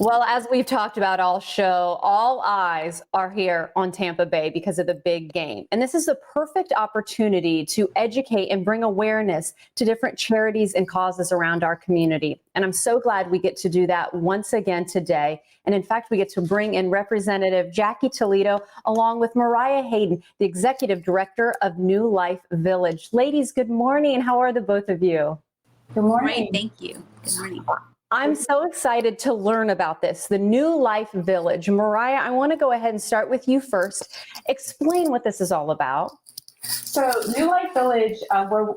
Well, as we've talked about all show, all eyes are here on Tampa Bay because of the big game. And this is a perfect opportunity to educate and bring awareness to different charities and causes around our community. And I'm so glad we get to do that once again today. And in fact, we get to bring in Representative Jackie Toledo along with Mariah Hayden, the Executive Director of New Life Village. Ladies, good morning. How are the both of you? Good morning. Great, thank you. Good morning. I'm so excited to learn about this, the New Life Village. Mariah, I want to go ahead and start with you first. Explain what this is all about. So New Life Village,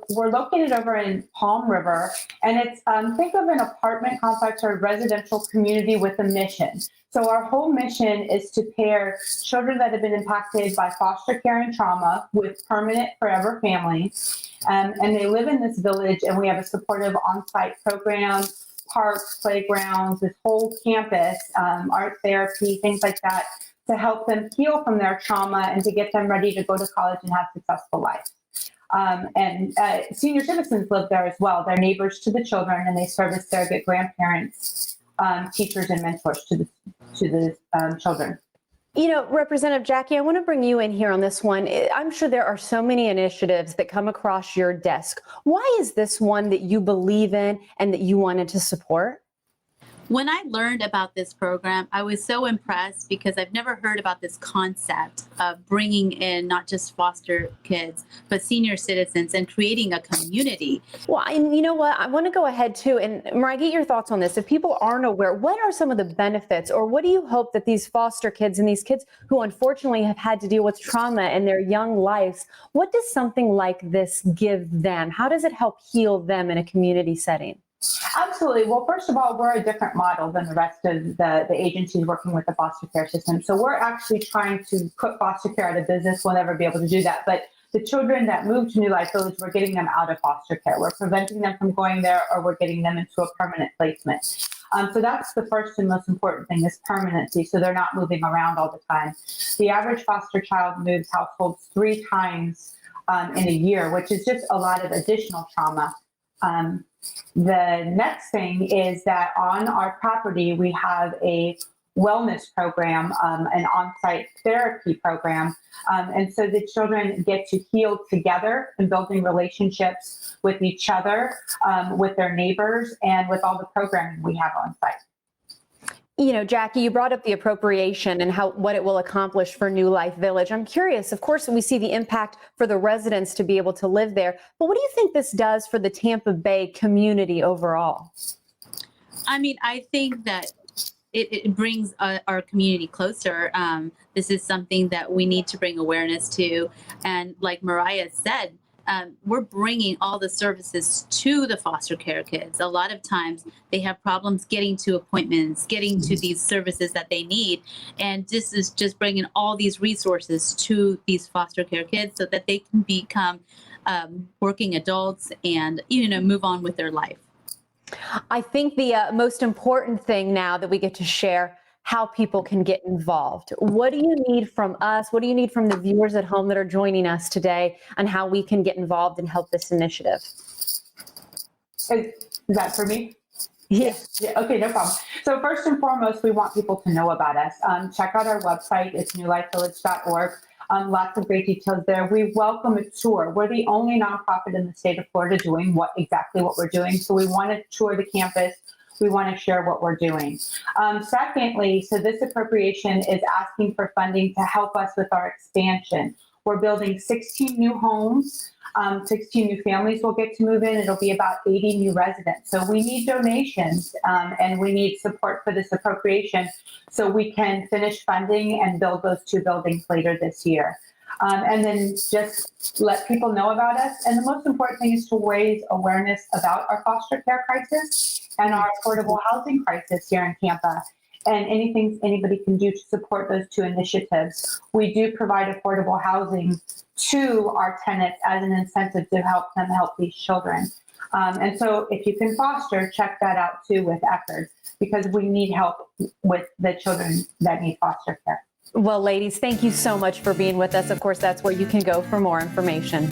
we're located over in Palm River, and it's think of an apartment complex or residential community with a mission. So our whole mission is to pair children that have been impacted by foster care and trauma with permanent forever families. And they live in this village, and we have a supportive on-site program, parks, playgrounds, this whole campus, art therapy, things like that, to help them heal from their trauma and to get them ready to go to college and have a successful life. And senior citizens live there as well. They're neighbors to the children, and they serve as surrogate grandparents, teachers, and mentors to the children. You know, Representative Jackie, I want to bring you in here on this one. I'm sure there are so many initiatives that come across your desk. Why is this one that you believe in and that you wanted to support? When I learned about this program, I was so impressed because I've never heard about this concept of bringing in not just foster kids, but senior citizens and creating a community. Well, and you know what? I want to go ahead too. And Mariah, get your thoughts on this. If people aren't aware, what are some of the benefits, or what do you hope that these foster kids and these kids who unfortunately have had to deal with trauma in their young lives, what does something like this give them? How does it help heal them in a community setting? Absolutely. Well, first of all, we're a different model than the rest of the agencies working with the foster care system. So we're actually trying to put foster care out of business. We'll never be able to do that. But the children that move to New Life Village, we're getting them out of foster care. We're preventing them from going there, or we're getting them into a permanent placement. So that's the first and most important thing, is permanency. So they're not moving around all the time. The average foster child moves households 3 times in a year, which is just a lot of additional trauma. The next thing is that on our property, we have a wellness program, an on-site therapy program. And so the children get to heal together and building relationships with each other, with their neighbors, and with all the programming we have on site. You know, Jackie, you brought up the appropriation and what it will accomplish for New Life Village. I'm curious, of course, we see the impact for the residents to be able to live there, but what do you think this does for the Tampa Bay community overall? I mean, I think that it brings our community closer. This is something that we need to bring awareness to. And like Mariah said, we're bringing all the services to the foster care kids. A lot of times they have problems getting to appointments, getting to these services that they need. And this is just bringing all these resources to these foster care kids so that they can become working adults and, move on with their life. I think the most important thing now that we get to share how people can get involved. What do you need from us? What do you need from the viewers at home that are joining us today on how we can get involved and help this initiative? Is that for me? Yes. Yeah. Okay, no problem. So first and foremost, we want people to know about us. Check out our website. It's newlifevillage.org. Lots of great details there. We welcome a tour. We're the only nonprofit in the state of Florida doing exactly what we're doing. So we want to tour the campus. We want to share what we're doing. Secondly, so this appropriation is asking for funding to help us with our expansion. We're building 16 new homes. 16 new families will get to move in. It'll be about 80 new residents. So we need donations and we need support for this appropriation so we can finish funding and build those 2 buildings later this year. And then just let people know about us. And the most important thing is to raise awareness about our foster care crisis and our affordable housing crisis here in Tampa, and anything anybody can do to support those 2 initiatives. We do provide affordable housing to our tenants as an incentive to help them help these children. And so if you can foster, check that out too with Eckerd, because we need help with the children that need foster care. Well, ladies, thank you so much for being with us. Of course, that's where you can go for more information.